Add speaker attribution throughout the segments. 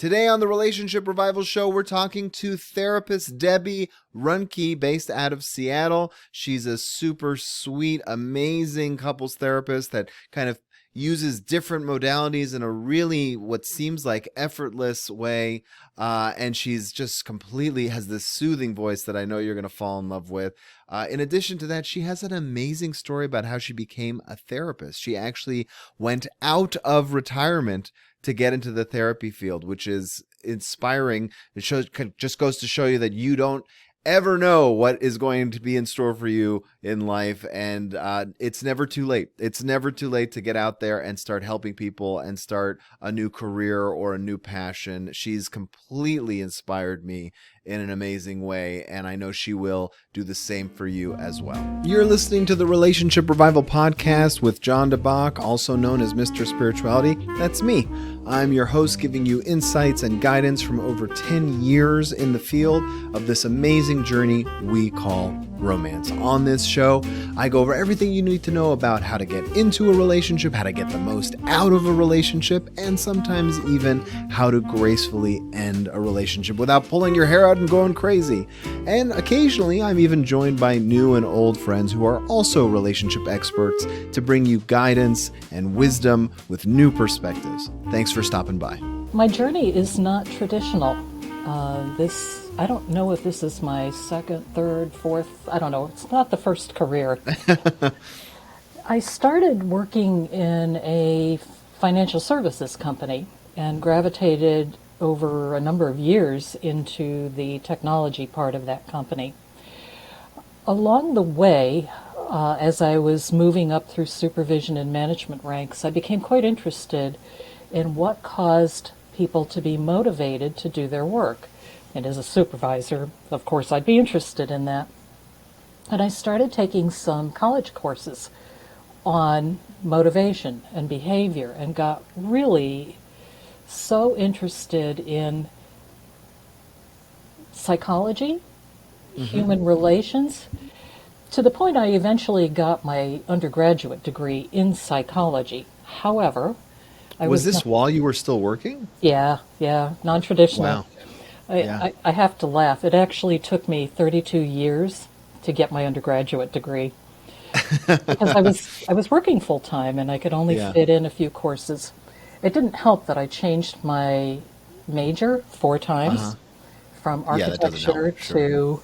Speaker 1: Today on the Relationship Revival Show, we're talking to therapist Debbie Runke, based out of Seattle. She's a super sweet, amazing couples therapist that kind of uses different modalities in a really what seems like effortless way. And she's just completely has this soothing voice that I know you're going to fall in love with. In addition to that, she has an amazing story about how she became a therapist. She actually went out of retirement to get into the therapy field, which is inspiring. It just goes to show you that you don't ever know what is going to be in store for you in life. And it's never too late. It's never too late to get out there and start helping people and start a new career or a new passion. She's completely inspired me in an amazing way, and I know she will do the same for you as well. You're listening to the Relationship Revival Podcast with John DeBach, also known as Mr. Spirituality. That's me. I'm your host, giving you insights and guidance from over 10 years in the field of this amazing journey we call romance. On this show, I go over everything you need to know about how to get into a relationship, how to get the most out of a relationship, and sometimes even how to gracefully end a relationship without pulling your hair out and going crazy. And occasionally, I'm even joined by new and old friends who are also relationship experts to bring you guidance and wisdom with new perspectives. Thanks for stopping by.
Speaker 2: My journey is not traditional. I don't know if this is my second, third, fourth, I don't know. It's not the first career. I started working in a financial services company and gravitated over a number of years into the technology part of that company. Along the way, as I was moving up through supervision and management ranks, I became quite interested in what caused people to be motivated to do their work. And as a supervisor, of course, I'd be interested in that. And I started taking some college courses on motivation and behavior and got really so interested in psychology, human relations, to the point I eventually got my undergraduate degree in psychology. However,
Speaker 1: Was this while you were still working?
Speaker 2: Yeah, non-traditional.
Speaker 1: Wow.
Speaker 2: I have to laugh. It actually took me 32 years to get my undergraduate degree because I was working full time and I could only fit in a few courses. It didn't help that I changed my major 4 times from architecture to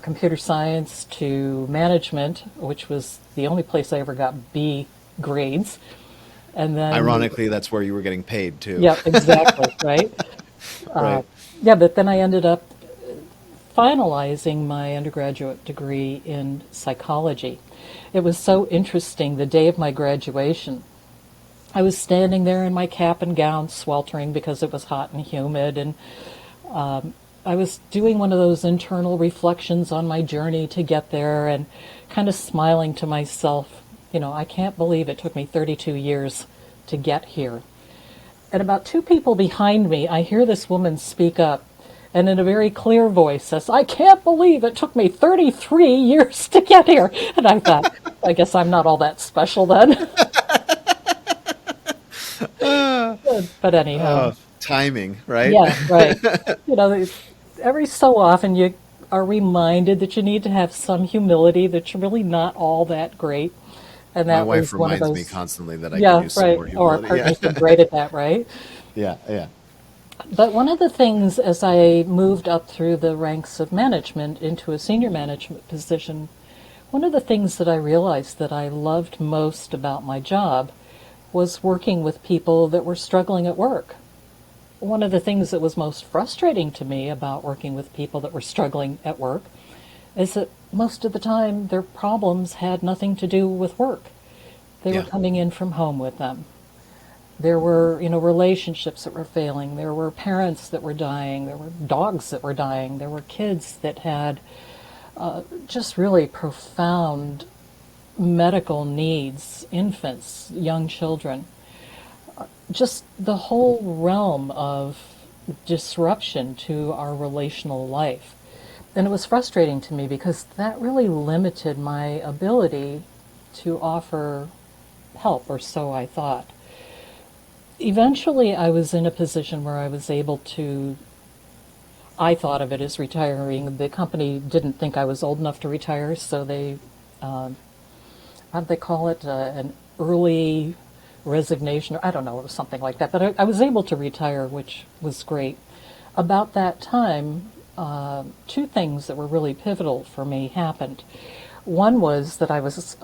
Speaker 2: computer science to management, which was the only place I ever got B grades. And then,
Speaker 1: ironically, that's where you were getting paid too.
Speaker 2: Yeah, exactly, right?
Speaker 1: Right.
Speaker 2: But then I ended up finalizing my undergraduate degree in psychology. It was so interesting. The day of my graduation, I was standing there in my cap and gown, sweltering because it was hot and humid, and I was doing one of those internal reflections on my journey to get there and kind of smiling to myself. You know, I can't believe it took me 32 years to get here. And about 2 people behind me, I hear this woman speak up and in a very clear voice says, "I can't believe it took me 33 years to get here." And I thought, I guess I'm not all that special then. But anyhow.
Speaker 1: Timing, right?
Speaker 2: Yeah, right. You know, every so often you are reminded that you need to have some humility, that you're really not all that great. And that
Speaker 1: My wife
Speaker 2: was one of
Speaker 1: reminds
Speaker 2: those,
Speaker 1: me constantly that I can use some more humility.
Speaker 2: Or our partners are great at that, right?
Speaker 1: Yeah.
Speaker 2: But one of the things, as I moved up through the ranks of management into a senior management position, one of the things that I realized that I loved most about my job was working with people that were struggling at work. One of the things that was most frustrating to me about working with people that were struggling at work is that most of the time their problems had nothing to do with work. They were coming in from home with them. There were, relationships that were failing. There were parents that were dying. There were dogs that were dying. There were kids that had just really profound medical needs, infants, young children. Just the whole realm of disruption to our relational life. And it was frustrating to me because that really limited my ability to offer help, or so I thought. Eventually, I was in a position where I was able to. I thought of it as retiring. The company didn't think I was old enough to retire, so they, how do they call it? An early resignation. I don't know, it was something like that. But I was able to retire, which was great. About that time, two things that were really pivotal for me happened. One was that I was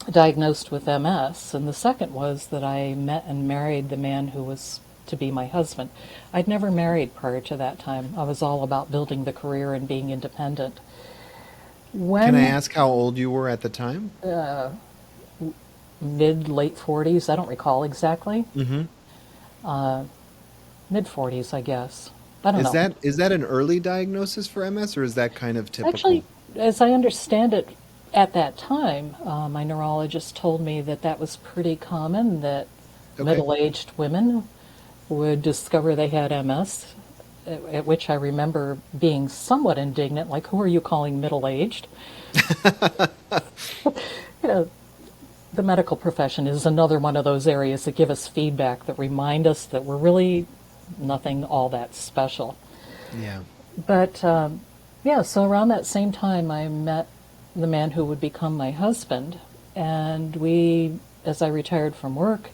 Speaker 2: diagnosed with MS, and the second was that I met and married the man who was to be my husband. I'd never married prior to that time. I was all about building the career and being independent.
Speaker 1: Can I
Speaker 2: When
Speaker 1: ask how old you were at the time?
Speaker 2: mid late 40s, I don't recall exactly.
Speaker 1: Mm-hmm.
Speaker 2: Mid 40s, I guess. I don't
Speaker 1: Is
Speaker 2: know.
Speaker 1: that an early diagnosis for MS, or is that kind of typical?
Speaker 2: Actually, as I understand it, at that time, my neurologist told me that that was pretty common, that
Speaker 1: Okay.
Speaker 2: middle-aged women would discover they had MS, at which I remember being somewhat indignant, like, who are you calling middle-aged? You know, the medical profession is another one of those areas that give us feedback, that remind us that we're really nothing all that special.
Speaker 1: Yeah.
Speaker 2: But yeah, so around that same time, I met the man who would become my husband, and we, as I retired from work,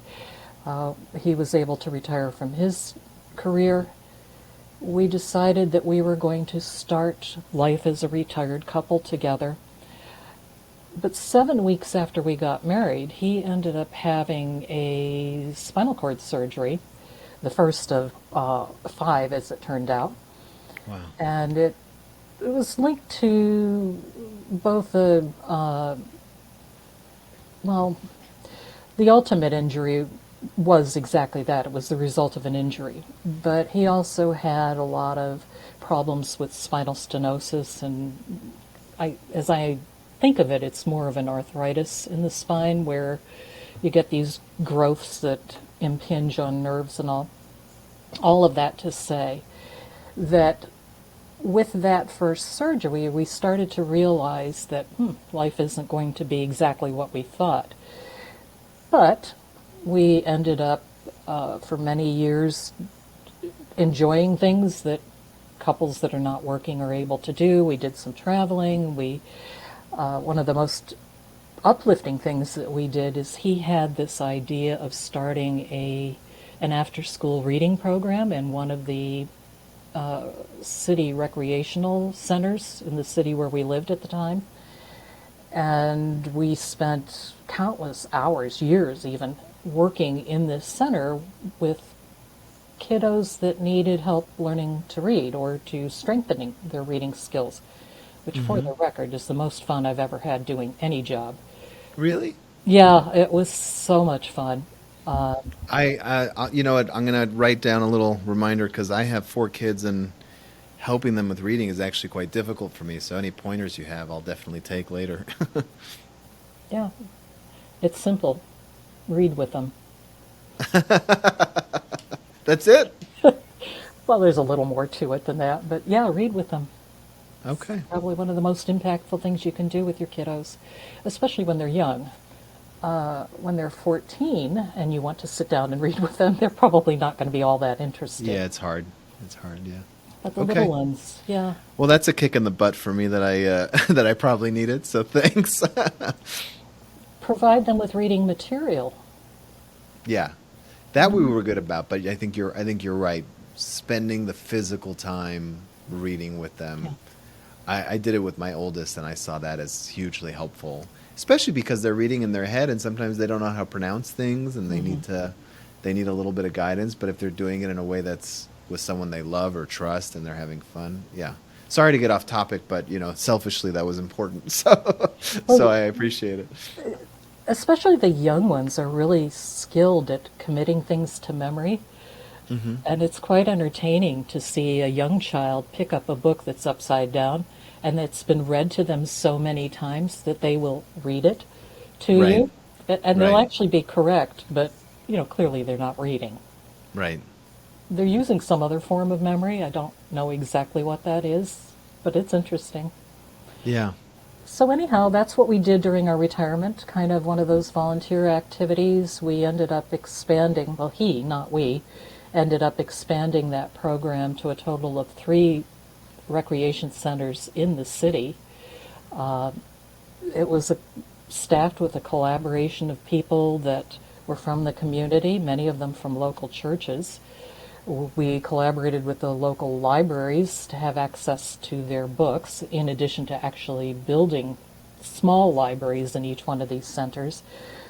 Speaker 2: he was able to retire from his career. We decided that we were going to start life as a retired couple together. But 7 weeks after we got married, he ended up having a spinal cord surgery, the first of five, as it turned out.
Speaker 1: Wow.
Speaker 2: And it was linked to both the, well, the ultimate injury was exactly that. It was the result of an injury. But he also had a lot of problems with spinal stenosis, and as I think of it, it's more of an arthritis in the spine where you get these growths that impinge on nerves and all. All of that to say that with that first surgery, we started to realize that life isn't going to be exactly what we thought. But we ended up, for many years, enjoying things that couples that are not working are able to do. We did some traveling. One of the most uplifting things that we did is he had this idea of starting an after-school reading program in one of the city recreational centers in the city where we lived at the time. And we spent countless hours, years even, working in this center with kiddos that needed help learning to read or to strengthening their reading skills, which, for
Speaker 1: Mm-hmm.
Speaker 2: the record, is the most fun I've ever had doing any job.
Speaker 1: Really?
Speaker 2: Yeah, it was so much fun.
Speaker 1: You know what? I'm gonna write down a little reminder because I have four kids and helping them with reading is actually quite difficult for me. So any pointers you have, I'll definitely take later.
Speaker 2: Yeah, it's simple. Read with them.
Speaker 1: That's it.
Speaker 2: Well, there's a little more to it than that, but yeah, read with them. It's
Speaker 1: Okay.
Speaker 2: probably one of the most impactful things you can do with your kiddos, especially when they're young. When they're 14 and you want to sit down and read with them, they're probably not going to be all that interested.
Speaker 1: Yeah, it's hard. It's hard. Yeah.
Speaker 2: But the little
Speaker 1: Okay.
Speaker 2: ones, yeah.
Speaker 1: Well, that's a kick in the butt for me that I that I probably needed. So thanks.
Speaker 2: Provide them with reading material.
Speaker 1: Yeah, that we were good about. But I think you're right. Spending the physical time reading with
Speaker 2: Yeah.
Speaker 1: them. I did it with my oldest, and I saw that as hugely helpful, especially because they're reading in their head, and sometimes they don't know how to pronounce things, and
Speaker 2: Hmm.
Speaker 1: they need a little bit of guidance. But if they're doing it in a way that's with someone they love or trust, and they're having fun, yeah. Sorry to get off topic, but selfishly that was important. So
Speaker 2: Well,
Speaker 1: I appreciate it.
Speaker 2: especially the young ones are really skilled at committing things to memory.
Speaker 1: Hmm.
Speaker 2: And it's quite entertaining to see a young child pick up a book that's upside down and it's been read to them so many times that they will read it to
Speaker 1: Right,
Speaker 2: you. And they'll
Speaker 1: right,
Speaker 2: actually be correct, but clearly they're not reading.
Speaker 1: right.
Speaker 2: They're using some other form of memory. I don't know exactly what that is, but it's interesting.
Speaker 1: Yeah.
Speaker 2: So anyhow, that's what we did during our retirement, kind of one of those volunteer activities. We ended up expanding, well, he, not we, ended up expanding that program to a total of 3 recreation centers in the city. It was staffed with a collaboration of people that were from the community, many of them from local churches. We collaborated with the local libraries to have access to their books, in addition to actually building small libraries in each one of these centers.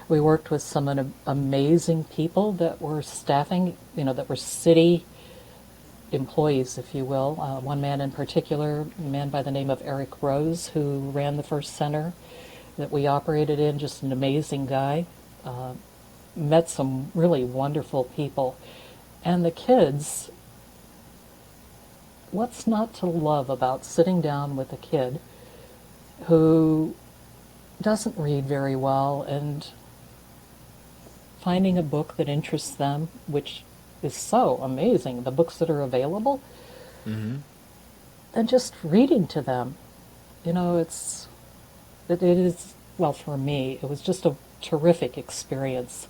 Speaker 2: We worked with some amazing people that were staffing, that were city employees, if you will. One man in particular, a man by the name of Eric Rose, who ran the first center that we operated in, just an amazing guy. Met some really wonderful people. And the kids, what's not to love about sitting down with a kid who doesn't read very well and finding a book that interests them, which is so amazing, the books that are available,
Speaker 1: Mm-hmm.
Speaker 2: and just reading to them. It is, well, for me, it was just a terrific experience.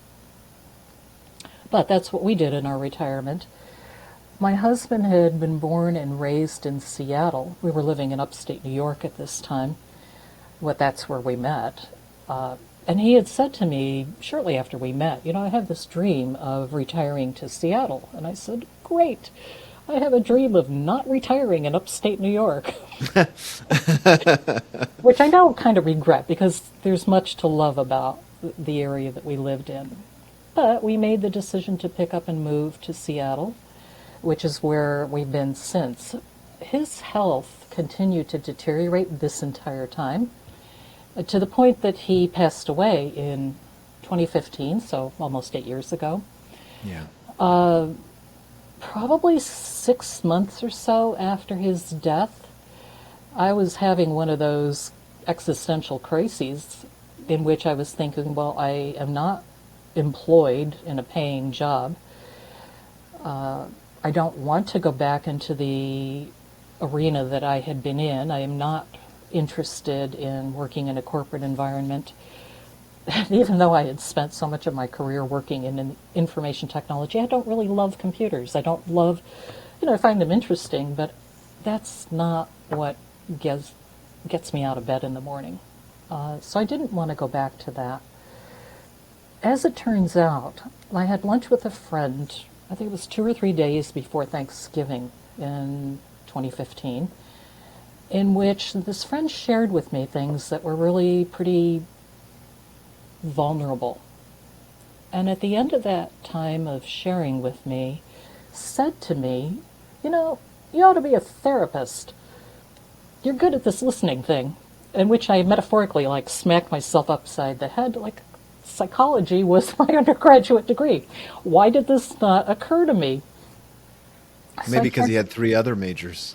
Speaker 2: But that's what we did in our retirement. My husband had been born and raised in Seattle. We were living in upstate New York at this time. That's where we met. And he had said to me shortly after we met, I have this dream of retiring to Seattle. And I said, great. I have a dream of not retiring in upstate New York, which I now kind of regret because there's much to love about the area that we lived in. But we made the decision to pick up and move to Seattle, which is where we've been since. His health continued to deteriorate this entire time, to the point that he passed away in 2015, so almost 8 years ago.
Speaker 1: Yeah.
Speaker 2: Probably 6 months or so after his death, I was having one of those existential crises in which I was thinking, well, I am not employed in a paying job. I don't want to go back into the arena that I had been in. I am not interested in working in a corporate environment. Even though I had spent so much of my career working in information technology, I don't really love computers. I don't love, I find them interesting, but that's not what gets me out of bed in the morning. So I didn't want to go back to that. As it turns out, I had lunch with a friend, I think it was 2 or 3 days before Thanksgiving in 2015, in which this friend shared with me things that were really pretty vulnerable. And at the end of that time of sharing with me, said to me, you ought to be a therapist. You're good at this listening thing. In which I metaphorically smacked myself upside the head, psychology was my undergraduate degree. Why did this not occur to me?
Speaker 1: Maybe because he had 3 other majors.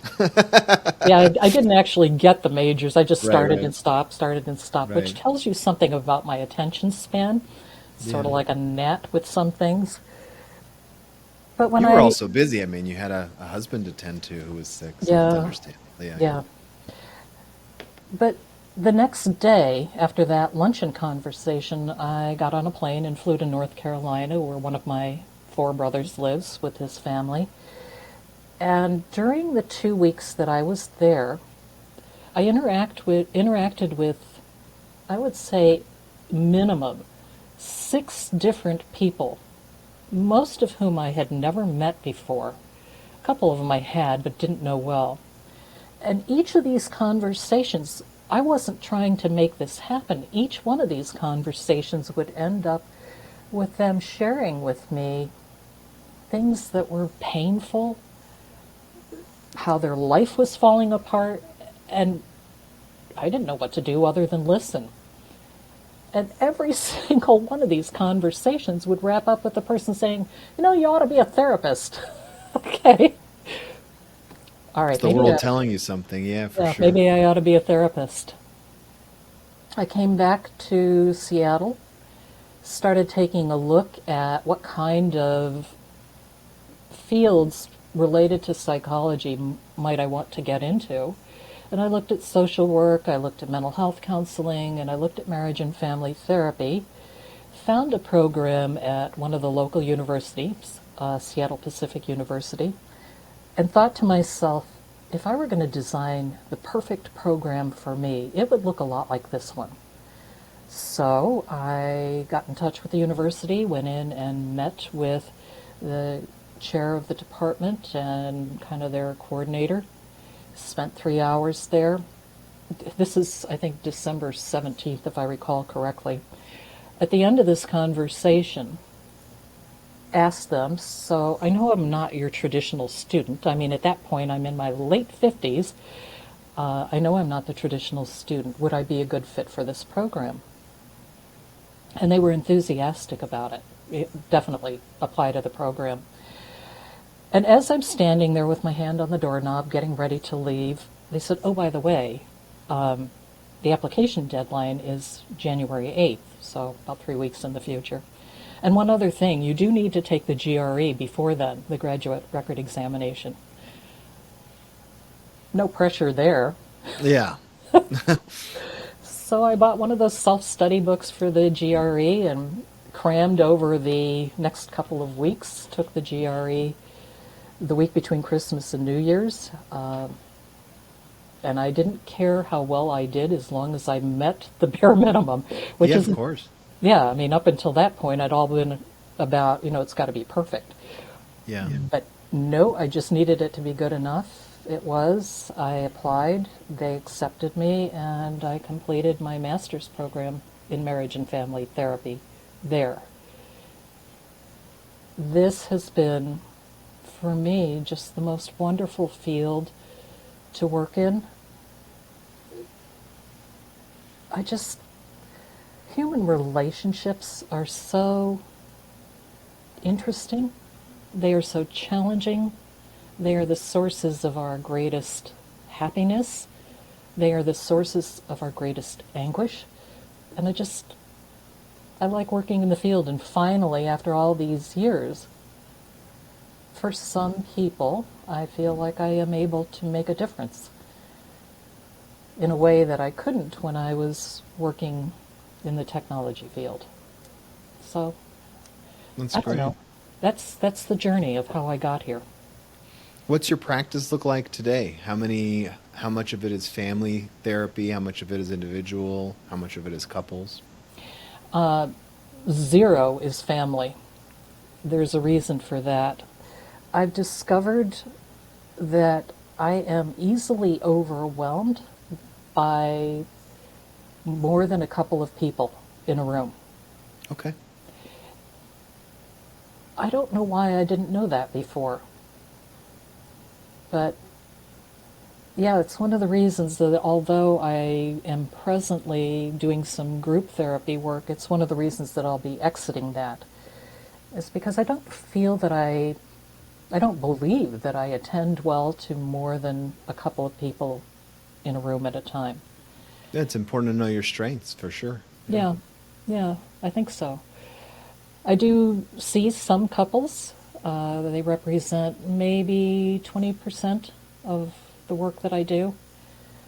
Speaker 2: Yeah, I didn't actually get the majors. I just started
Speaker 1: Right.
Speaker 2: and stopped, which
Speaker 1: Right.
Speaker 2: tells you something about my attention span. Sort of
Speaker 1: Yeah.
Speaker 2: like a gnat with some things. But when
Speaker 1: You were also busy. I mean, you had a husband to tend to who was sick, so it's
Speaker 2: yeah,
Speaker 1: understandable. Yeah.
Speaker 2: yeah. But the next day, after that luncheon conversation, I got on a plane and flew to North Carolina, where one of my 4 brothers lives with his family. And during the 2 weeks that I was there, I interacted with, I would say, minimum 6 different people, most of whom I had never met before. A couple of them I had, but didn't know well. And each of these conversations, I wasn't trying to make this happen. Each one of these conversations would end up with them sharing with me things that were painful, how their life was falling apart, and I didn't know what to do other than listen. And every single one of these conversations would wrap up with the person saying, you ought to be a therapist. Okay. All
Speaker 1: It's
Speaker 2: right,
Speaker 1: the world telling you something. Yeah, for
Speaker 2: yeah,
Speaker 1: sure.
Speaker 2: maybe I ought to be a therapist. I came back to Seattle, started taking a look at what kind of fields related to psychology might I want to get into. And I looked at social work, I looked at mental health counseling, and I looked at marriage and family therapy. Found a program at one of the local universities, Seattle Pacific University, and thought to myself, if I were going to design the perfect program for me, it would look a lot like this one. So I got in touch with the university, went in and met with the chair of the department and kind of their coordinator. Spent 3 hours there. This is, I think, December 17th, if I recall correctly. At the end of this conversation, asked them, so I know I'm not your traditional student. I mean, at that point, I'm in my late 50s. I know I'm not the traditional student. Would I be a good fit for this program? And they were enthusiastic about it. It definitely apply to the program. And as I'm standing there with my hand on the doorknob, getting ready to leave, they said, oh, by the way, the application deadline is January 8th, so about 3 weeks in the future. And one other thing, you do need to take the GRE before then, the graduate record examination. No pressure there.
Speaker 1: Yeah.
Speaker 2: So I bought one of those self-study books for the GRE and crammed over the next couple of weeks, took the GRE the week between Christmas and New Year's. And I didn't care how well I did as long as I met the bare minimum, which
Speaker 1: Yeah,
Speaker 2: is,
Speaker 1: of course.
Speaker 2: yeah, I mean, up until that point, I'd all been about, it's got to be perfect.
Speaker 1: Yeah.
Speaker 2: But no, I just needed it to be good enough. It was. I applied, they accepted me, and I completed my master's program in marriage and family therapy there. This has been, for me, just the most wonderful field to work in. Human relationships are so interesting. They are so challenging. They are the sources of our greatest happiness. They are the sources of our greatest anguish. And I like working in the field. And finally, after all these years, for some people, I feel like I am able to make a difference in a way that I couldn't when I was working in the technology field. So,
Speaker 1: That's
Speaker 2: I don't
Speaker 1: great.
Speaker 2: know. That's the journey of how I got here.
Speaker 1: What's your practice look like today? How much of it is family therapy? How much of it is individual? How much of it is couples?
Speaker 2: Zero is family. There's a reason for that. I've discovered that I am easily overwhelmed by more than a couple of people in a room.
Speaker 1: Okay.
Speaker 2: I don't know why I didn't know that before. But yeah, it's one of the reasons that although I am presently doing some group therapy work, it's one of the reasons that I'll be exiting that. It's because I don't feel that I don't believe that I attend well to more than a couple of people in a room at a time.
Speaker 1: Yeah, it's important to know your strengths for sure.
Speaker 2: Yeah, I think so. I do see some couples. They represent maybe 20% of the work that I do.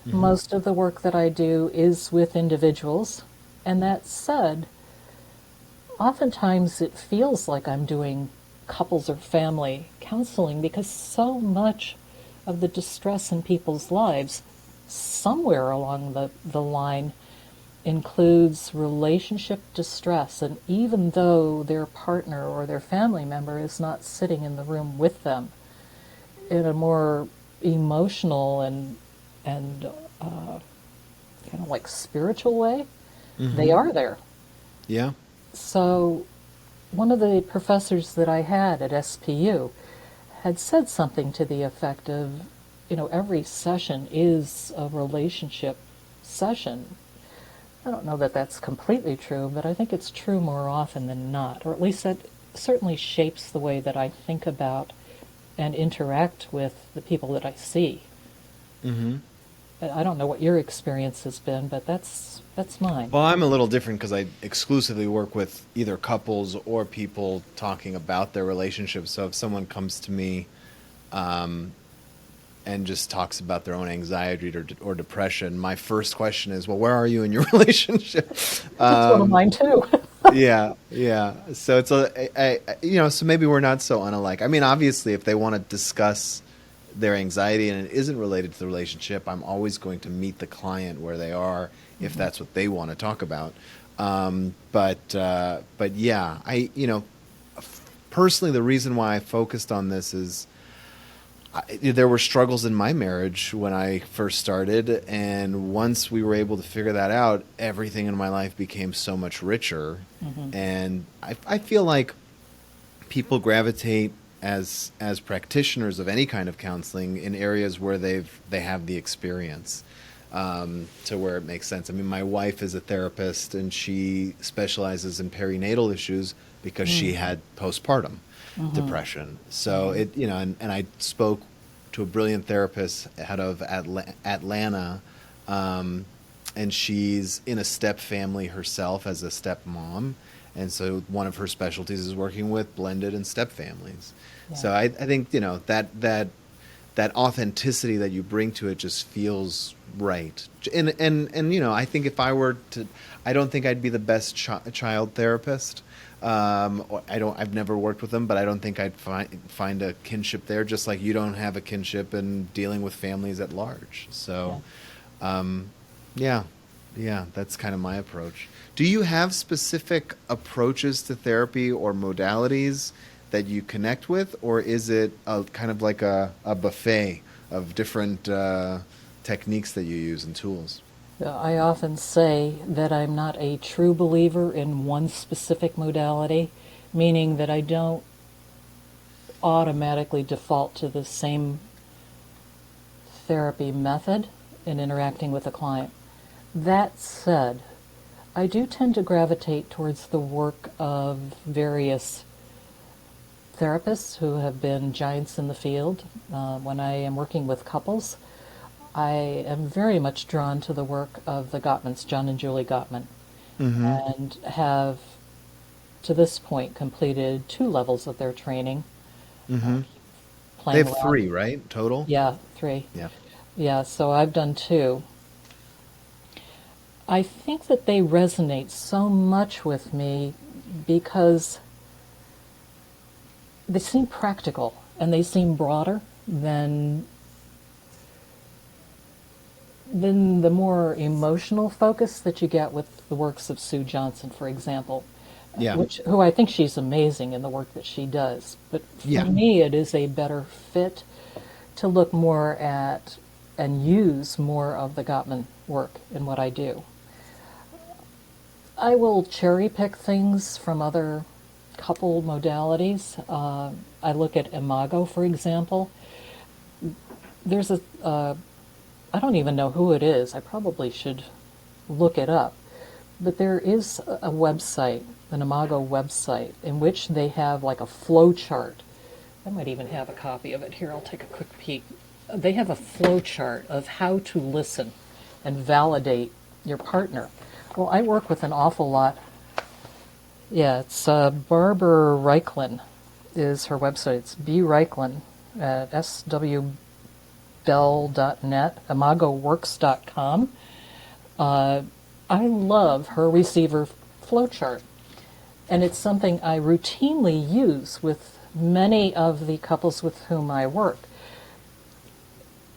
Speaker 1: Mm-hmm.
Speaker 2: Most of the work that I do is with individuals. And that said, oftentimes it feels like I'm doing couples or family counseling because so much of the distress in people's lives somewhere along the line includes relationship distress, and even though their partner or their family member is not sitting in the room with them, in a more emotional and kind of like spiritual way, they are there.
Speaker 1: Yeah.
Speaker 2: So one of the professors that I had at SPU had said something to the effect of, every session is a relationship session. I don't know that that's completely true, but I think it's true more often than not, or at least that certainly shapes the way that I think about and interact with the people that I see.
Speaker 1: Mm-hmm.
Speaker 2: I don't know what your experience has been, but that's mine.
Speaker 1: Well, I'm a little different because I exclusively work with either couples or people talking about their relationships. So if someone comes to me and just talks about their own anxiety or depression, my first question is, well, where are you in your relationship?
Speaker 2: That's one of
Speaker 1: Um,
Speaker 2: mine too.
Speaker 1: yeah, yeah. So it's so maybe we're not so unalike. I mean, obviously, if they want to discuss their anxiety and it isn't related to the relationship, I'm always going to meet the client where they are if that's what they want to talk about. But yeah, personally, the reason why I focused on this is there were struggles in my marriage when I first started, and once we were able to figure that out, everything in my life became so much richer.
Speaker 2: Hmm.
Speaker 1: And I feel like people gravitate as practitioners of any kind of counseling in areas where they have the experience, to where it makes sense. I mean, my wife is a therapist, and she specializes in perinatal issues because she had postpartum
Speaker 2: Hmm.
Speaker 1: depression. So
Speaker 2: Hmm.
Speaker 1: and I spoke to a brilliant therapist out of Atlanta, um, and she's in a step family herself as a stepmom. And so one of her specialties is working with blended and step families.
Speaker 2: Yeah.
Speaker 1: So I think, that authenticity that you bring to it just feels right. And I think if I were to, I don't think I'd be the best child therapist. I've never worked with them, but I don't think I'd find a kinship there. Just like you don't have a kinship in dealing with families at large.
Speaker 2: Yeah.
Speaker 1: So, yeah, yeah, that's kind of my approach. Do you have specific approaches to therapy or modalities that you connect with, or is it kind of like a buffet of different techniques that you use and tools?
Speaker 2: I often say that I'm not a true believer in one specific modality, meaning that I don't automatically default to the same therapy method in interacting with a client. That said, I do tend to gravitate towards the work of various therapists who have been giants in the field. When I am working with couples, I am very much drawn to the work of the Gottmans, John and Julie Gottman,
Speaker 1: Mm-hmm.
Speaker 2: and have to this point completed 2 levels of their training,
Speaker 1: Mm-hmm. They
Speaker 2: playing
Speaker 1: have
Speaker 2: around.
Speaker 1: three, right? Total?
Speaker 2: Yeah, 3.
Speaker 1: Yeah.
Speaker 2: Yeah, so I've done 2. I think that they resonate so much with me because they seem practical and they seem broader than the more emotional focus that you get with the works of Sue Johnson, for example,
Speaker 1: Yeah.
Speaker 2: who I think she's amazing in the work that she does. But for
Speaker 1: Yeah.
Speaker 2: me, it is a better fit to look more at and use more of the Gottman work in what I do. I will cherry pick things from other couple modalities. I look at Imago, for example. There's I don't even know who it is. I probably should look it up. But there is a website, an Imago website, in which they have like a flow chart. I might even have a copy of it here. I'll take a quick peek. They have a flow chart of how to listen and validate your partner. Well, I work with an awful lot. Yeah, it's Barbara Reiklin is her website. It's B Reiklin at swbell.net, imagoworks.com. I love her receiver flowchart, and it's something I routinely use with many of the couples with whom I work.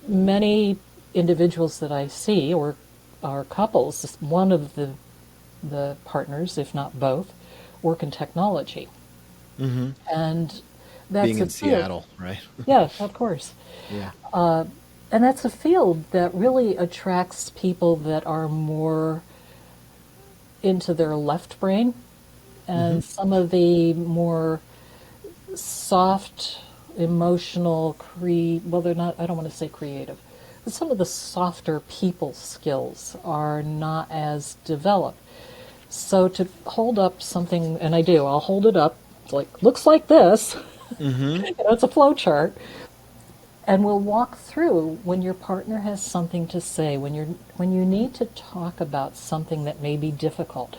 Speaker 2: Many individuals that I see or are couples, one of the partners, if not both, work in technology.
Speaker 1: Mm-hmm.
Speaker 2: And
Speaker 1: Being
Speaker 2: that's a
Speaker 1: in
Speaker 2: field.
Speaker 1: Seattle, right?
Speaker 2: Yeah, of course.
Speaker 1: Yeah.
Speaker 2: And that's a field that really attracts people that are more into their left brain,
Speaker 1: Mm-hmm.
Speaker 2: and some of the more soft, emotional, well, they're not, I don't want to say creative, but some of the softer people skills are not as developed. So to hold up something, and I do, I'll hold it up, it's like, looks like this.
Speaker 1: Mm-hmm.
Speaker 2: It's a flow chart. And we'll walk through when your partner has something to say, when you need to talk about something that may be difficult.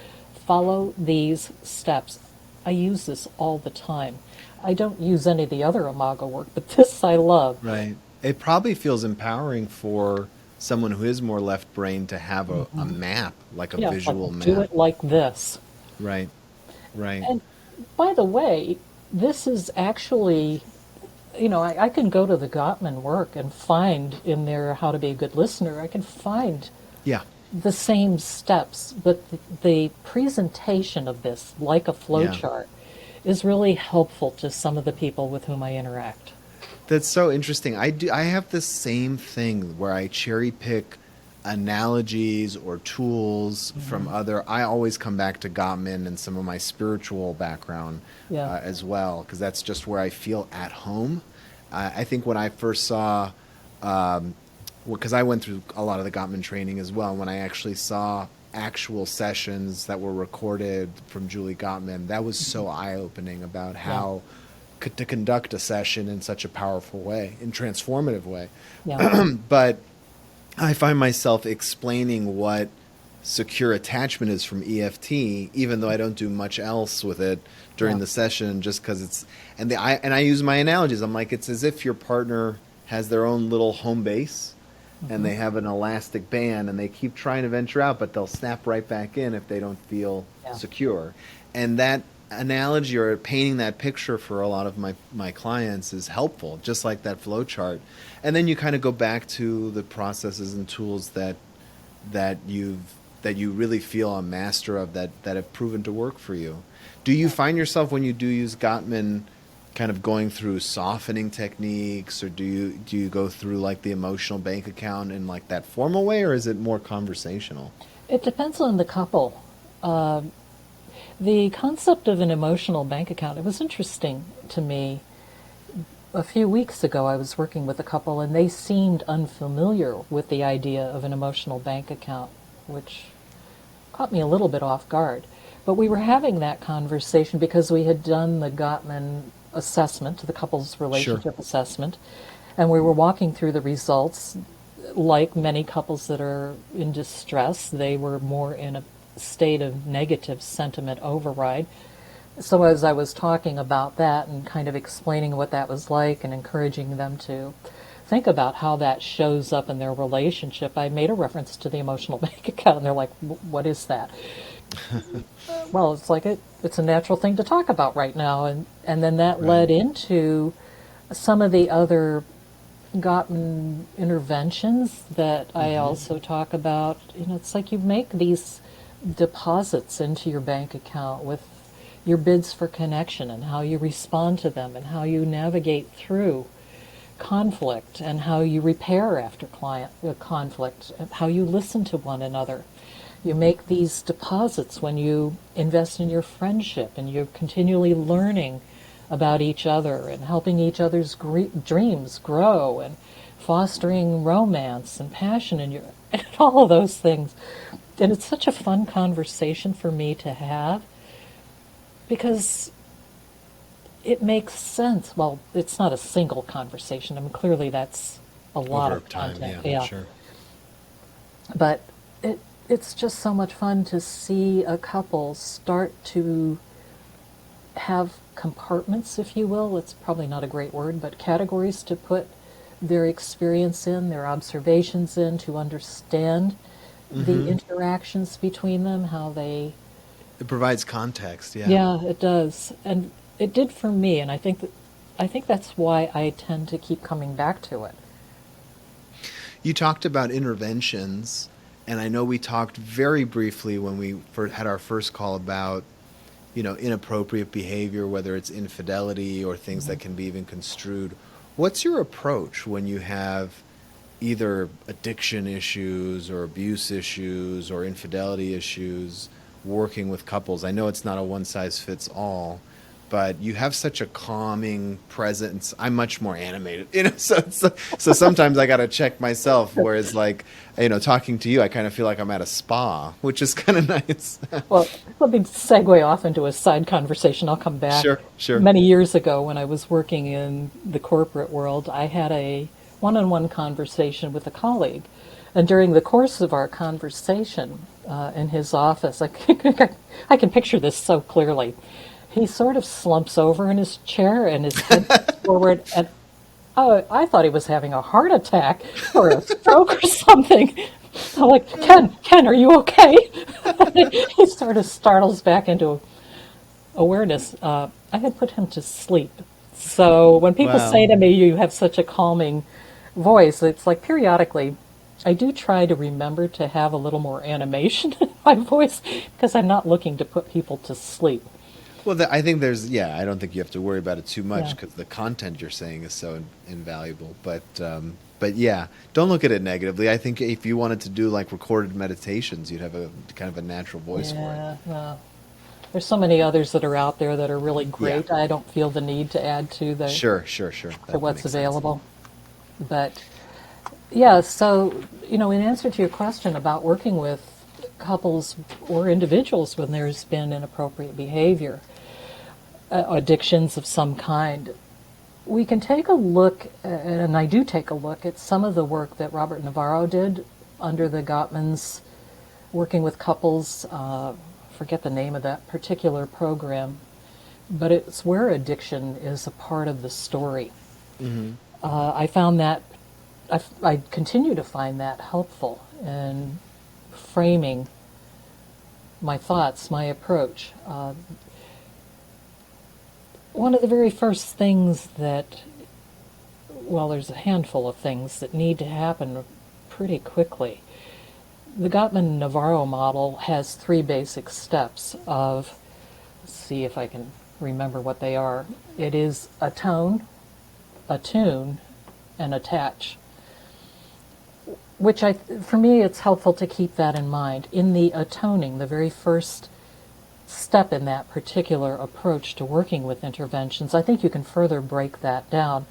Speaker 2: Follow these steps. I use this all the time. I don't use any of the other Imago work, but this I love.
Speaker 1: Right. It probably feels empowering for someone who is more left brain to have a map, like a
Speaker 2: Yeah, it's like
Speaker 1: visual
Speaker 2: do
Speaker 1: map.
Speaker 2: it like this.
Speaker 1: Right, right.
Speaker 2: And by the way, this is actually, I can go to the Gottman work and find in there how to be a good listener. I can find
Speaker 1: Yeah,
Speaker 2: the same steps, but the presentation of this, like a
Speaker 1: yeah.
Speaker 2: flowchart, is really helpful to some of the people with whom I interact.
Speaker 1: That's so interesting. I have the same thing where I cherry pick analogies or tools from
Speaker 2: Hmm.
Speaker 1: other. I always come back to Gottman and some of my spiritual background
Speaker 2: Yeah.
Speaker 1: as well, because that's just where I feel at home. I think when I first saw, because I went through a lot of the Gottman training as well, when I actually saw actual sessions that were recorded from Julie Gottman, that was so eye opening about
Speaker 2: Yeah.
Speaker 1: how to conduct a session in such a powerful way, in transformative way.
Speaker 2: Yeah.
Speaker 1: But I find myself explaining what secure attachment is from EFT, even though I don't do much else with it during
Speaker 2: Yeah.
Speaker 1: the session, just because it's and I use my analogies. I'm like, it's as if your partner has their own little home base, and
Speaker 2: Hmm.
Speaker 1: they have an elastic band, and they keep trying to venture out, but they'll snap right back in if they don't feel
Speaker 2: Yeah.
Speaker 1: secure. And that analogy or painting that picture for a lot of my clients is helpful, just like that flow chart. And then you kind of go back to the processes and tools that you really feel a master of, that have proven to work for you. Do you find yourself when you do use Gottman kind of going through softening techniques, or do you go through like the emotional bank account in like that formal way, or is it more conversational?
Speaker 2: It depends on the couple. The concept of an emotional bank account, it was interesting to me. A few weeks ago, I was working with a couple, and they seemed unfamiliar with the idea of an emotional bank account, which caught me a little bit off guard. But we were having that conversation because we had done the Gottman assessment, the couples
Speaker 1: Sure.
Speaker 2: relationship assessment, and we were walking through the results. Like many couples that are in distress, they were more in a state of negative sentiment override. So as I was talking about that and kind of explaining what that was like and encouraging them to think about how that shows up in their relationship, I made a reference to the emotional bank account, and they're like, "What is that?" Well, it's like it's a natural thing to talk about right now, and then that
Speaker 1: Right.
Speaker 2: led into some of the other Gottman interventions that I
Speaker 1: Hmm.
Speaker 2: also talk about. It's like you make these deposits into your bank account with your bids for connection and how you respond to them and how you navigate through conflict and how you repair after conflict, and how you listen to one another. You make these deposits when you invest in your friendship and you're continually learning about each other and helping each other's dreams grow and fostering romance and passion in your and all of those things. And it's such a fun conversation for me to have because it makes sense. Well, it's not a single conversation. I mean, clearly that's a lot
Speaker 1: Over
Speaker 2: of
Speaker 1: time,
Speaker 2: content.
Speaker 1: yeah,
Speaker 2: Yeah.
Speaker 1: sure.
Speaker 2: But it's just so much fun to see a couple start to have compartments, if you will. It's probably not a great word, but categories to put their experience in, their observations in, to understand the
Speaker 1: Hmm.
Speaker 2: interactions between them, how they.
Speaker 1: It provides context, yeah.
Speaker 2: Yeah, it does. And it did for me, and I think that's why I tend to keep coming back to it.
Speaker 1: You talked about interventions, and I know we talked very briefly when we had our first call about, inappropriate behavior, whether it's infidelity or things
Speaker 2: Hmm.
Speaker 1: that can be even construed. What's your approach when you have either addiction issues or abuse issues or infidelity issues working with couples? I know it's not a one size fits all, but you have such a calming presence. I'm much more animated, so sometimes I got to check myself. Whereas, like, talking to you, I kind of feel like I'm at a spa, which is kind of nice.
Speaker 2: Well, let me segue off into a side conversation. I'll come back.
Speaker 1: Sure, sure.
Speaker 2: Many years ago, when I was working in the corporate world, I had a one on one conversation with a colleague. And during the course of our conversation in his office, I can picture this so clearly. He sort of slumps over in his chair and his head forward, and oh, I thought he was having a heart attack or a stroke or something. I'm like, Ken, are you okay? He sort of startles back into awareness. I had put him to sleep. So when people say
Speaker 1: Wow.
Speaker 2: to me, you have such a calming voice, it's like periodically I do try to remember to have a little more animation in my voice because I'm not looking to put people to sleep.
Speaker 1: Well, I think there's, yeah, I don't think you have to worry about it too much
Speaker 2: Yeah.
Speaker 1: because the content you're saying is so invaluable. But yeah, don't look at it negatively. I think if you wanted to do like recorded meditations, you'd have a kind of a natural voice for it.
Speaker 2: Yeah. There's so many others that are out there that are really
Speaker 1: Yeah,
Speaker 2: great. I don't feel the need to add
Speaker 1: sure.
Speaker 2: to
Speaker 1: That
Speaker 2: what's
Speaker 1: makes sense.
Speaker 2: available. But yeah, so in answer to your question about working with couples or individuals when there's been inappropriate behavior, addictions of some kind, we can take a look, and I do take a look at some of the work that Robert Navarro did under the Gottmans, working with couples. Forget the name of that particular program, but it's where addiction is a part of the story.
Speaker 1: Hmm.
Speaker 2: I found that I continue to find that helpful in framing my thoughts, my approach. One of the very first things that, well, there's a handful of things that need to happen pretty quickly. The Gottman-Navarro model has three basic steps of, let's see if I can remember what they are. It is atone, attune, and attach. For me, it's helpful to keep that in mind. In the atoning, the very first step in that particular approach to working with interventions, I think you can further break that down.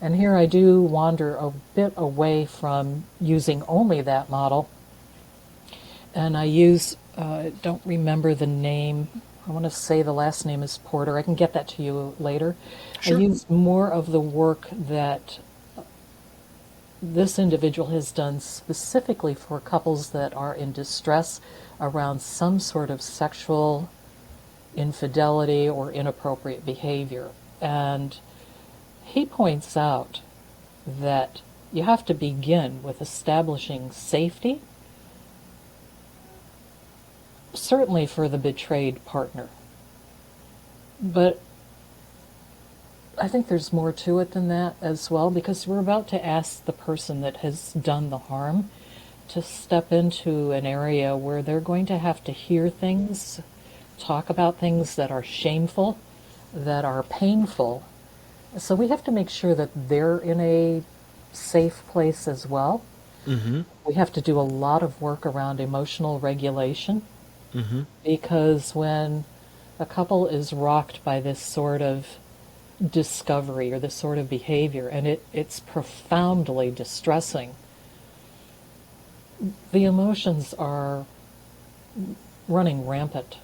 Speaker 2: And here I do wander a bit away from using only that model. And I use, don't remember the name, I want to say the last name is Porter. I can get that to you later. I
Speaker 1: Sure.
Speaker 2: use more of the work that this individual has done specifically for couples that are in distress around some sort of sexual infidelity or inappropriate behavior. And he points out that you have to begin with establishing safety, certainly for the betrayed partner. But I think there's more to it than that as well, because we're about to ask the person that has done the harm to step into an area where they're going to have to hear things, talk about things that are shameful, that are painful. So we have to make sure that they're in a safe place as well.
Speaker 1: Hmm.
Speaker 2: We have to do a lot of work around emotional regulation
Speaker 1: Hmm.
Speaker 2: because when a couple is rocked by this sort of discovery or this sort of behavior, and it's profoundly distressing, the emotions are running rampant,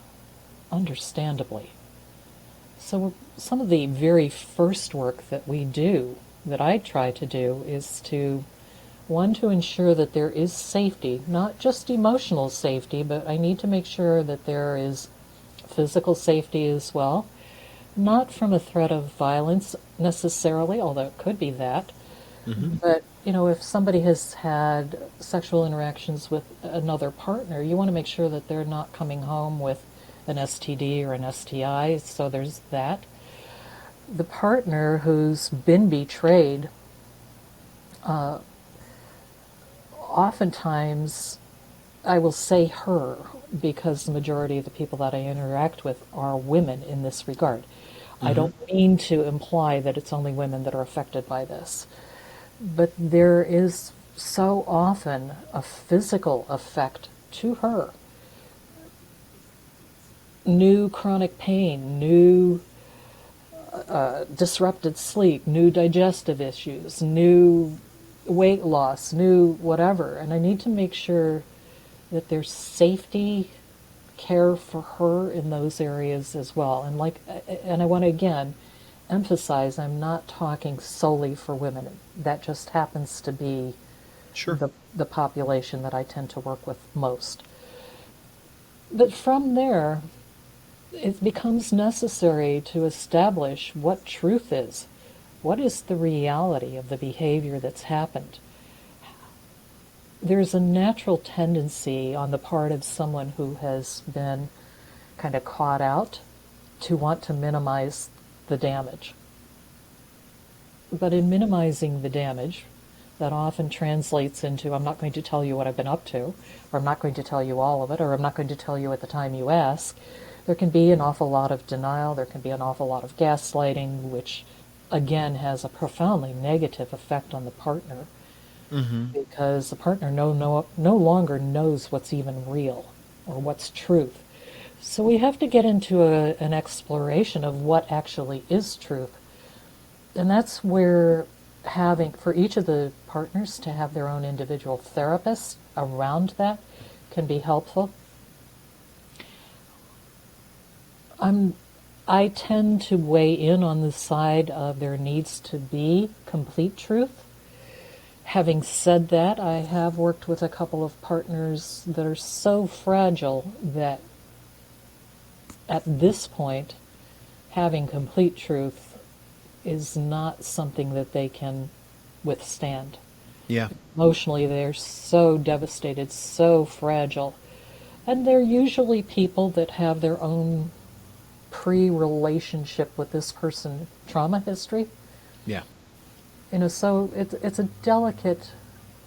Speaker 2: understandably. So some of the very first work that we do, that I try to do, is to ensure that there is safety, not just emotional safety, but I need to make sure that there is physical safety as well. Not from a threat of violence necessarily, although it could be that.
Speaker 1: Hmm.
Speaker 2: But, if somebody has had sexual interactions with another partner, you want to make sure that they're not coming home with an STD or an STI, so there's that. The partner who's been betrayed, oftentimes I will say her because the majority of the people that I interact with are women in this regard. I
Speaker 1: Hmm.
Speaker 2: don't mean to imply that it's only women that are affected by this, but there is so often a physical effect to her. New chronic pain, new disrupted sleep, new digestive issues, new weight loss, new whatever. And I need to make sure that there's safety care for her in those areas as well. And I want to again emphasize I'm not talking solely for women. That just happens to be
Speaker 1: Sure.
Speaker 2: the population that I tend to work with most. But from there, it becomes necessary to establish what truth is. What is the reality of the behavior that's happened? There's a natural tendency on the part of someone who has been kind of caught out to want to minimize the damage. But in minimizing the damage, that often translates into, I'm not going to tell you what I've been up to, or I'm not going to tell you all of it, or I'm not going to tell you at the time you ask. There can be an awful lot of denial, there can be an awful lot of gaslighting, which again has a profoundly negative effect on the partner, because the partner no longer knows what's even real or what's truth. So we have to get into an exploration of what actually is truth. And that's where having, for each of the partners to have their own individual therapists around that can be helpful. I tend to weigh in on the side of there needs to be complete truth. Having said that, I have worked with a couple of partners that are so fragile that at this point, having complete truth is not something that they can withstand.
Speaker 1: Yeah.
Speaker 2: Emotionally, they're so devastated, so fragile. And they're usually people that have their own pre-relationship with this person trauma history.
Speaker 1: Yeah.
Speaker 2: So it's a delicate,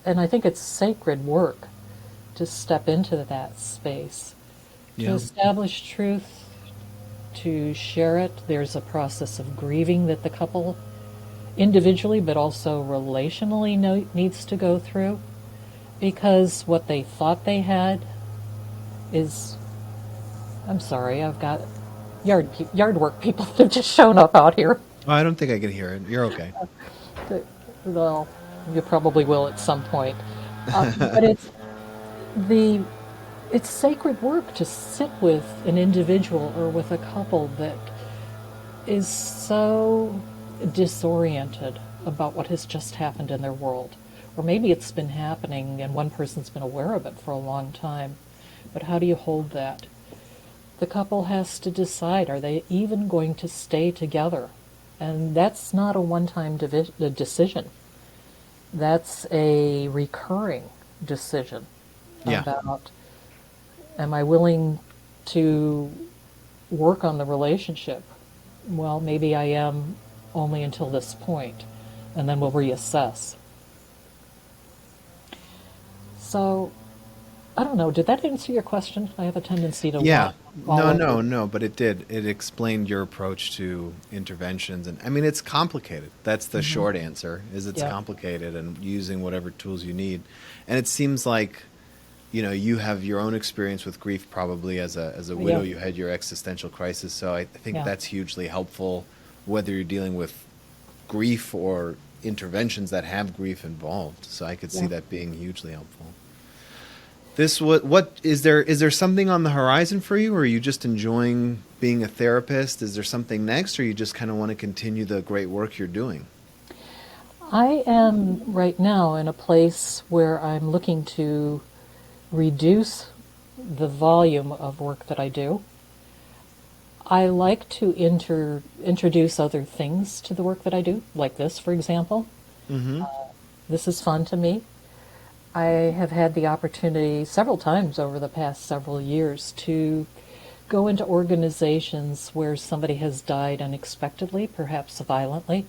Speaker 2: and I think it's sacred work to step into that space, to
Speaker 1: Yeah.
Speaker 2: establish truth, to share it. There's a process of grieving that the couple individually but also relationally needs to go through, because what they thought they had is, I'm sorry, I've got yard work people that have just shown up out here.
Speaker 1: Oh, I don't think I can hear it. You're okay.
Speaker 2: Well, you probably will at some point. But the it's sacred work to sit with an individual or with a couple that is so disoriented about what has just happened in their world. Or maybe it's been happening and one person's been aware of it for a long time. But how do you hold that? The couple has to decide, are they even going to stay together? And that's not a one-time decision. That's a recurring decision
Speaker 1: Yeah.
Speaker 2: about, am I willing to work on the relationship? Well, maybe I am only until this point, and then we'll reassess. So, I don't know, did that answer your question? I have a tendency to
Speaker 1: Yeah.
Speaker 2: want all over.
Speaker 1: No, but it did. It explained your approach to interventions. And I mean, it's complicated. That's the short answer, is it's
Speaker 2: Yeah.
Speaker 1: complicated and using whatever tools you need. And it seems like, you have your own experience with grief probably as a widow.
Speaker 2: Yeah.
Speaker 1: You had your existential crisis. So I think
Speaker 2: Yeah.
Speaker 1: that's hugely helpful, whether you're dealing with grief or interventions that have grief involved. So I could see
Speaker 2: Yeah.
Speaker 1: that being hugely helpful. What is there something on the horizon for you, or are you just enjoying being a therapist? Is there something next, or you just kind of want to continue the great work you're doing?
Speaker 2: I am right now in a place where I'm looking to reduce the volume of work that I do. I like to introduce other things to the work that I do, like this, for example.
Speaker 1: Mm-hmm.
Speaker 2: This is fun to me. I have had the opportunity several times over the past several years to go into organizations where somebody has died unexpectedly, perhaps violently,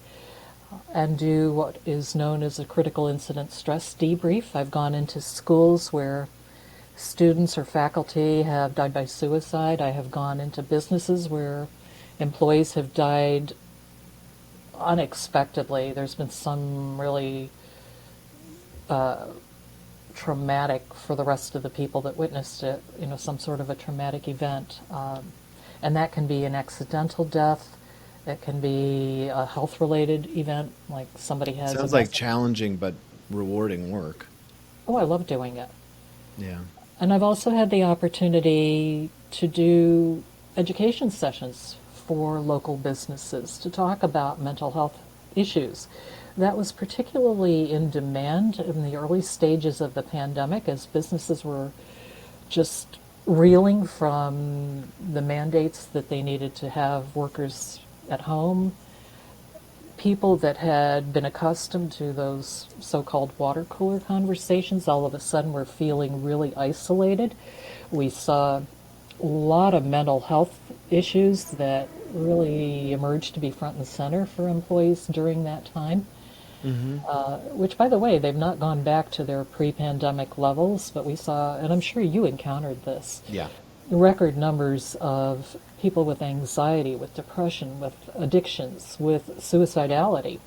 Speaker 2: and do what is known as a critical incident stress debrief. I've gone into schools where students or faculty have died by suicide. I have gone into businesses where employees have died unexpectedly. There's been some really traumatic for the rest of the people that witnessed it, some sort of a traumatic event. And that can be an accidental death. It can be a health-related event, like somebody has a
Speaker 1: Sounds like challenging but rewarding work.
Speaker 2: Oh, I love doing it.
Speaker 1: Yeah.
Speaker 2: And I've also had the opportunity to do education sessions for local businesses to talk about mental health issues. That was particularly in demand in the early stages of the pandemic as businesses were just reeling from the mandates that they needed to have workers at home. people that had been accustomed to those so-called water cooler conversations all of a sudden were feeling really isolated. We saw a lot of mental health issues that really emerged to be front and center for employees during that time,
Speaker 1: Mm-hmm.
Speaker 2: which, by the way, they've not gone back to their pre-pandemic levels, but we saw, and I'm sure you encountered this,
Speaker 1: Yeah.
Speaker 2: record numbers of people with anxiety, with depression, with addictions, with suicidality.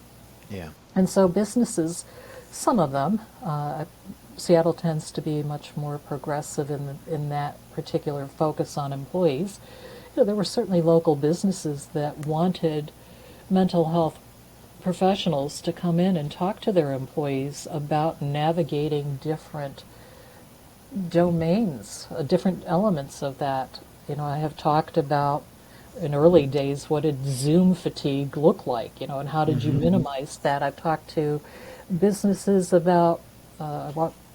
Speaker 1: Yeah.
Speaker 2: And so businesses, some of them, Seattle tends to be much more progressive in that particular focus on employees. There were certainly local businesses that wanted mental health professionals to come in and talk to their employees about navigating different domains, different elements of that. I have talked about in early days what did Zoom fatigue look like, and how did you
Speaker 1: Mm-hmm.
Speaker 2: minimize that. I've talked to businesses about,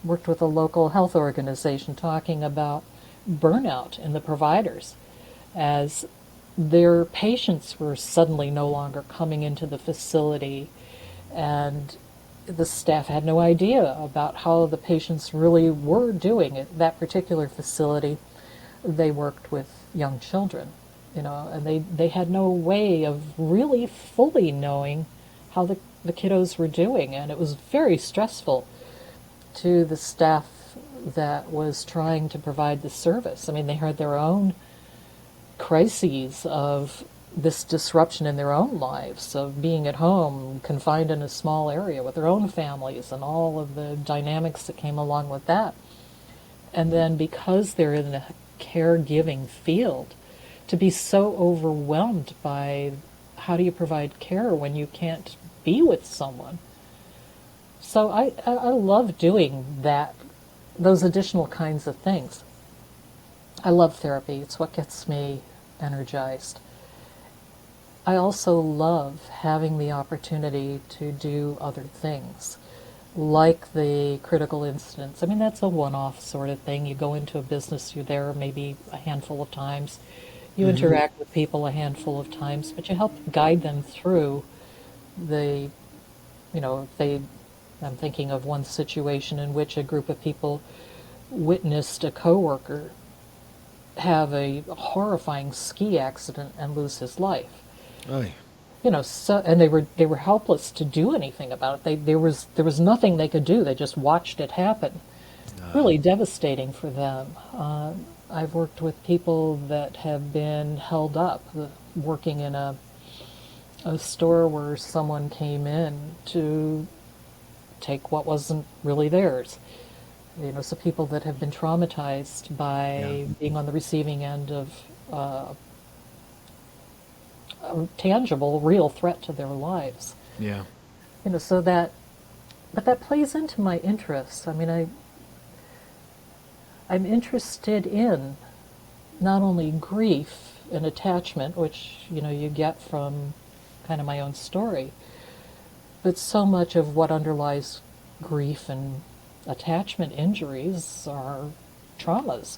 Speaker 2: worked with a local health organization talking about burnout in the providers as their patients were suddenly no longer coming into the facility, and the staff had no idea about how the patients really were doing at that particular facility. They worked with young children, and they had no way of really fully knowing how the kiddos were doing, and it was very stressful to the staff that was trying to provide the service. I mean, they had their own crises of this disruption in their own lives, of being at home, confined in a small area with their own families, and all of the dynamics that came along with that. And then because they're in a caregiving field, to be so overwhelmed by how do you provide care when you can't be with someone. So I love doing that, those additional kinds of things. I love therapy. It's what gets me energized. I also love having the opportunity to do other things, like the critical incidents. I mean, that's a one-off sort of thing. You go into a business, you're there maybe a handful of times. You
Speaker 1: Mm-hmm.
Speaker 2: interact with people a handful of times, but you help guide them through the, I'm thinking of one situation in which a group of people witnessed a coworker have a horrifying ski accident and lose his life.
Speaker 1: Oy.
Speaker 2: So and they were helpless to do anything about it. There was nothing they could do. They just watched it happen. Really devastating for them. I've worked with people that have been held up, working in a store where someone came in to take what wasn't really theirs. So people that have been traumatized by being on the receiving end of a tangible, real threat to their lives.
Speaker 1: Yeah.
Speaker 2: So but that plays into my interests. I mean, I'm interested in not only grief and attachment, which, you get from kind of my own story, but so much of what underlies grief and attachment injuries are traumas.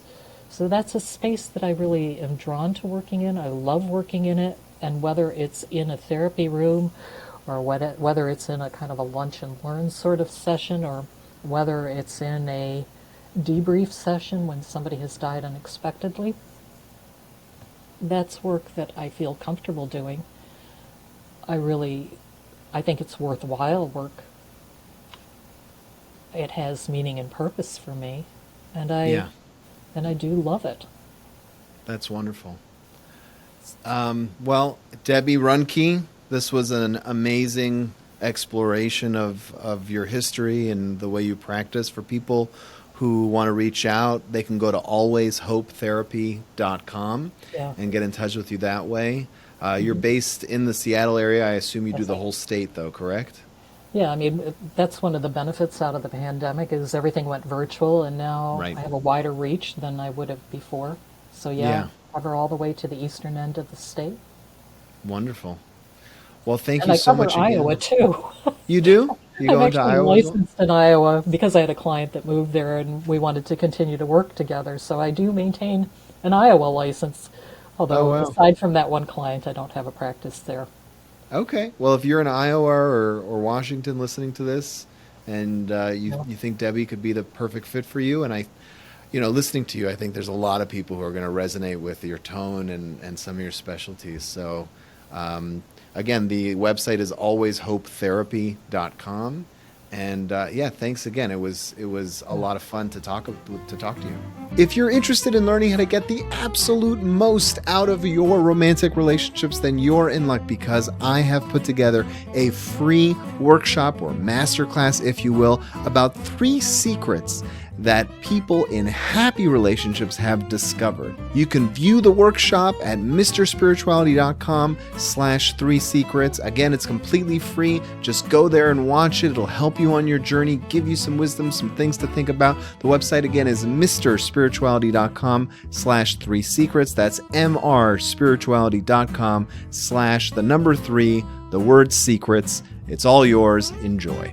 Speaker 2: So that's a space that I really am drawn to working in. I love working in it, and whether it's in a therapy room or whether it's in a kind of a lunch and learn sort of session, or whether it's in a debrief session when somebody has died unexpectedly, that's work that I feel comfortable doing. I think it's worthwhile work. It has meaning and purpose for me, and
Speaker 1: Yeah.
Speaker 2: I do love it.
Speaker 1: That's wonderful. Well, Debbie Runke, this was an amazing exploration of your history and the way you practice. For people who want to reach out, they can go to alwayshopetherapy.com
Speaker 2: Yeah.
Speaker 1: and get in touch with you that way. You're based in the Seattle area. I assume you do
Speaker 2: Yes,
Speaker 1: the
Speaker 2: I
Speaker 1: whole state, though, correct?
Speaker 2: Yeah, I mean, that's one of the benefits out of the pandemic is everything went virtual, and now
Speaker 1: Right.
Speaker 2: I have a wider reach than I would have before. So
Speaker 1: Yeah.
Speaker 2: cover all the way to the eastern end of the state.
Speaker 1: Wonderful. Well, thank
Speaker 2: And
Speaker 1: you
Speaker 2: I
Speaker 1: so
Speaker 2: cover
Speaker 1: much
Speaker 2: Iowa
Speaker 1: again.
Speaker 2: too.
Speaker 1: You do? You
Speaker 2: I'm
Speaker 1: go into
Speaker 2: actually
Speaker 1: Iowa as well?
Speaker 2: licensed in Iowa because I had a client that moved there and we wanted to continue to work together. So I do maintain an Iowa license.
Speaker 1: Oh,
Speaker 2: Although
Speaker 1: wow.
Speaker 2: aside from that one client, I don't have a practice there.
Speaker 1: Okay. Well, if you're in Iowa or Washington listening to this, and you think Debbie could be the perfect fit for you, and listening to you, I think there's a lot of people who are going to resonate with your tone and some of your specialties. So, again, the website is alwayshopetherapy.com. And yeah, thanks again. It was a lot of fun to talk to you. If you're interested in learning how to get the absolute most out of your romantic relationships, then you're in luck, because I have put together a free workshop or masterclass, if you will, about 3 secrets that people in happy relationships have discovered. You can view the workshop at mrspirituality.com/3secrets. Again, it's completely free. Just go there and watch it. It'll help you on your journey, give you some wisdom, some things to think about. The website again is mrspirituality.com/3secrets. That's mrspirituality.com/3, the word secrets. It's all yours. Enjoy.